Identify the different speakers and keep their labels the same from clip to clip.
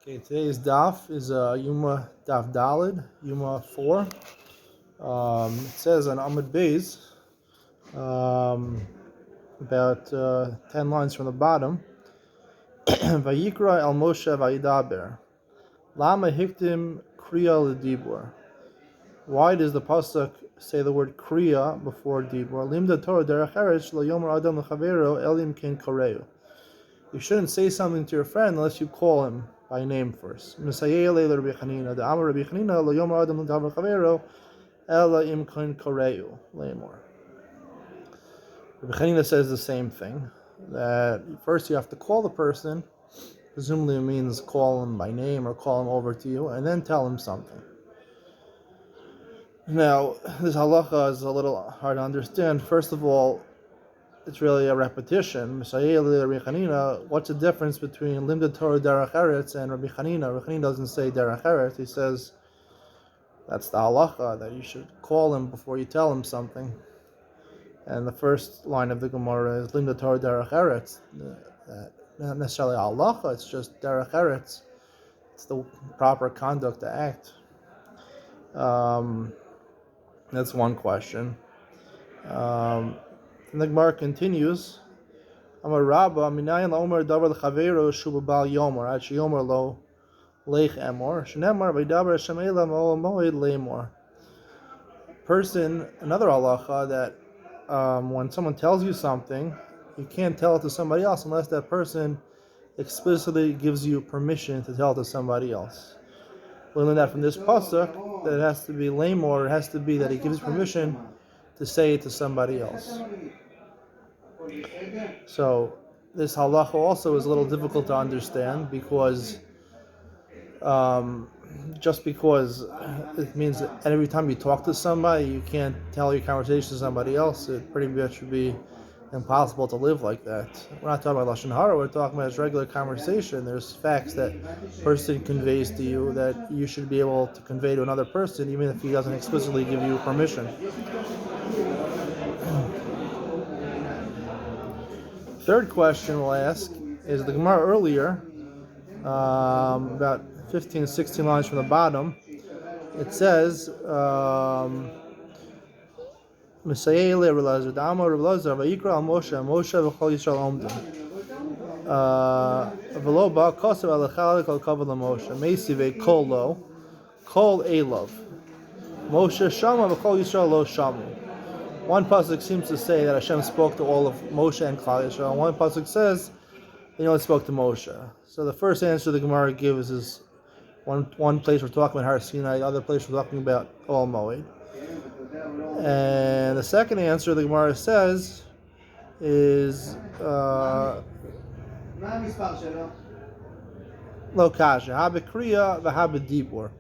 Speaker 1: Okay, today's daf is Yoma daf Dalid, Yoma 4. It says on Amud Beis, about 10 lines from the bottom, Vayikra el Moshe vayidaber, Lama hiktim kriya ledibur. Why does the pasuk say the word kriya before dibur? Limda Torah derech eretz lo yomer adam lechavero elim ken koreu. You shouldn't say something to your friend unless you call him by name first. Rabbi Chanina says the same thing, that first you have to call the person, presumably it means call him by name or call him over to you, and then tell him something. Now, this halacha is a little hard to understand. First of all, it's really a repetition. What's the difference between Limda Torah Derech Eretz and Rabbi Chanina? Rabbi Chanina doesn't say Derech Eretz. He says that's the halacha, that you should call him before you tell him something. And the first line of the Gemara is Limda Torah Derech Eretz. Not necessarily halacha, it's just Derech Eretz. It's the proper conduct to act. That's one question. And the Gemara continues, Amar Rabba, Minayin la'omer davar l'chaveiro shu b'bal yomer, ad sheyomer lo leich emor, shenemar v'davar Hashem eila ma'ol moed le'emor. Another halacha, that when someone tells you something, you can't tell it to somebody else unless that person explicitly gives you permission to tell it to somebody else. We learn that from this pasuk, that it has to be le'emor, it has to be that he gives permission to say it to somebody else. So this halacha also is a little difficult to understand, because just because it means that every time you talk to somebody, you can't tell your conversation to somebody else, it pretty much would be impossible to live like that. We're not talking about Lashon Hara, we're talking about regular conversation. There's facts that person conveys to you that you should be able to convey to another person, even if he doesn't explicitly give you permission. Third question we'll ask is the Gemara earlier, about 15, 16 lines from the bottom. It says, Mesayele Relazar, Dama Relazar, Vayikra al Moshe, Moshe v'chol Yisrael omdim. V'lo ba kosev alechalik al kavod Moshe, Meisi ve'kol lo, kol elov. Moshe shama v'chol Yisrael lo shamu. One pasuk seems to say that Hashem spoke to all of Moshe and Klal Yisrael. One pasuk says he only spoke to Moshe. So the first answer the Gemara gives is one place we're talking about Har Sinai, the other place we're talking about Ol Moed. And the second answer the Gemara says is Lo Kasha, Habekriya v'Habedibur.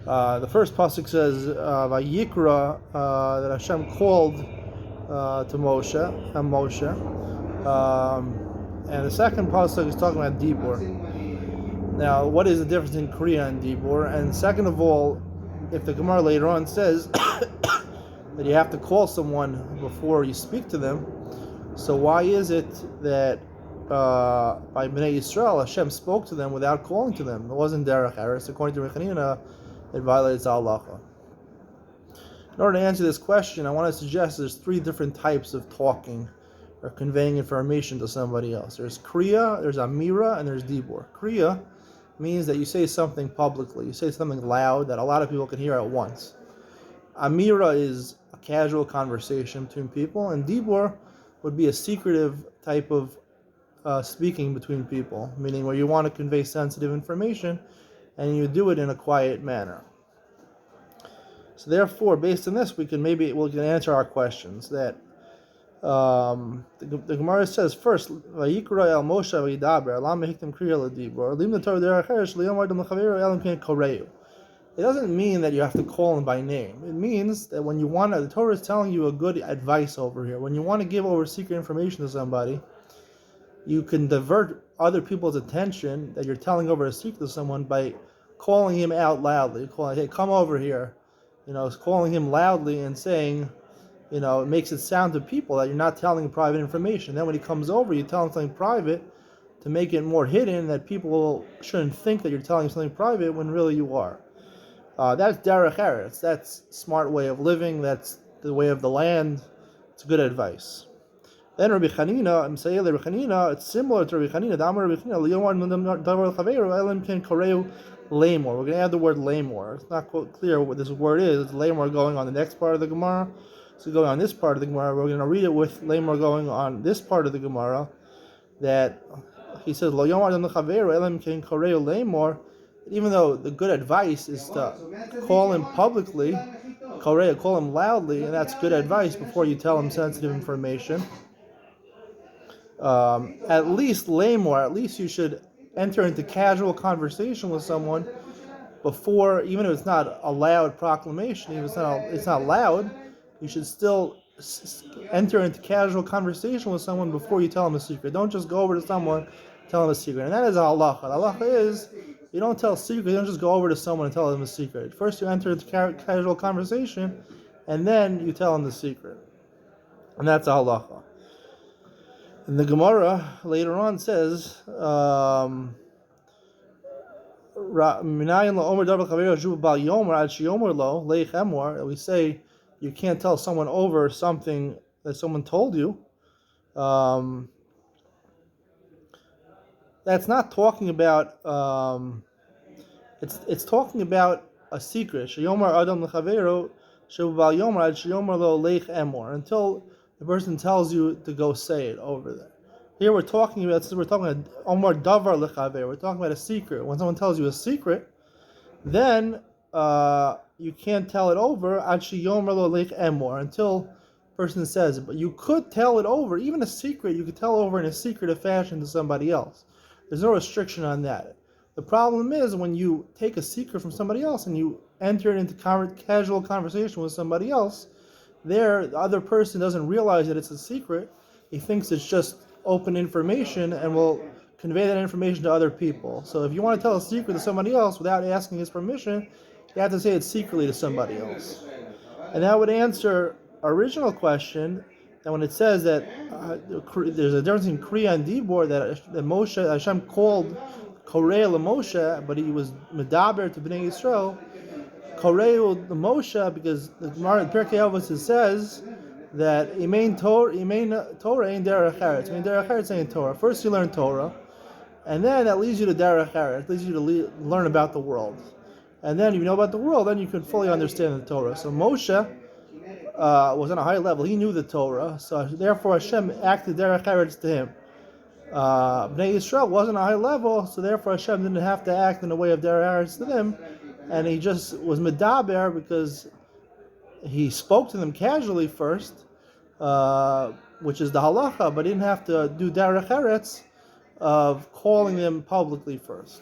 Speaker 1: The first pasuk says Vayikra, that Hashem called to Moshe and Moshe, and the second pasuk is talking about Dibur. Now, what is the difference in Kriya and Dibur? And second of all, if the Gemara later on says that you have to call someone before you speak to them, so why is it that by Bnei Yisrael Hashem spoke to them without calling to them? It wasn't Derech Eretz. According to Rabbi Chanina, it violates halacha. In order to answer this question, I want to suggest there's three different types of talking or conveying information to somebody else. There's Kriya, there's Amira, and there's Dibur. Kriya means that you say something publicly. You say something loud that a lot of people can hear at once. Amira is a casual conversation between people, and Dibur would be a secretive type of speaking between people, meaning where you want to convey sensitive information, and you do it in a quiet manner. So therefore, based on this, we can answer our questions. That the Gemara says first, Vayikra el Moshe vayidaber, Lama hiktim kriya ledibur, Limda Torah derech eretz liyom adam l'chaveiro elim ken koreu. It doesn't mean that you have to call him by name. It means that when you want to, the Torah is telling you a good advice over here. When you want to give over secret information to somebody, you can divert other people's attention that you're telling over a secret to someone by calling him out loudly, calling, hey, come over here, calling him loudly and saying, it makes it sound to people that you're not telling private information. Then when he comes over, you tell him something private, to make it more hidden, that people shouldn't think that you're telling something private when really you are. That's derech eretz. That's smart way of living. That's the way of the land. It's good advice. Then Rabbi Chanina, Rabbi Chanina, it's similar to Rabbi Chanina. Lamor. We're going to add the word lamor. It's not quite clear what this word is. It's lamor going on the next part of the Gemara. So going on this part of the Gemara, we're going to read it with lamor going on this part of the Gemara. That he says, Lo Yomar Chaveru Elam Ken Koreu Lamor. Even though the good advice is to call him publicly, call him loudly, and that's good advice before you tell him sensitive information. At least lamor, at least you should enter into casual conversation with someone before, even if it's not a loud proclamation, even if it's not loud, you should still enter into casual conversation with someone before you tell them a secret. Don't just go over to someone, tell them a secret. And that is a halacha. The halacha is, you don't tell secrets, you don't just go over to someone and tell them a secret. First you enter into casual conversation, and then you tell them the secret. And that's a halacha. And the Gemara later on says, we say you can't tell someone over something that someone told you. That's not talking about. It's talking about a secret. Until the person tells you to go say it over there. Here we're talking about Omar Davar Lechaver. We're talking about a secret. When someone tells you a secret, then you can't tell it over until the person says it. But you could tell it over, even a secret. You could tell over in a secretive fashion to somebody else. There's no restriction on that. The problem is when you take a secret from somebody else and you enter it into casual conversation with somebody else. The other person doesn't realize that it's a secret. He thinks it's just open information and will convey that information to other people. So if you want to tell a secret to somebody else without asking his permission, you have to say it secretly to somebody else. And that would answer our original question, that when it says that there's a difference in Kriya and Dibor, that Moshe, Hashem called Korei LaMoshe, but he was Medaber to Bnei Yisrael. Korei LaMoshe, because the Gemara in Pirkei Avos says that Imein Torah in Derech Eretz. Derech Eretz ain't Torah. First you learn Torah, and then that leads you to Derech Eretz. It leads you to learn about the world. And then if you know about the world, then you can fully understand the Torah. So Moshe was on a high level. He knew the Torah, so therefore Hashem acted Derech Eretz to him. Bnei Yisrael wasn't a high level, so therefore Hashem didn't have to act in the way of Derech Eretz to them, and he just was Medaber because he spoke to them casually first, which is the halacha, but he didn't have to do Derech Eretz of calling them publicly first.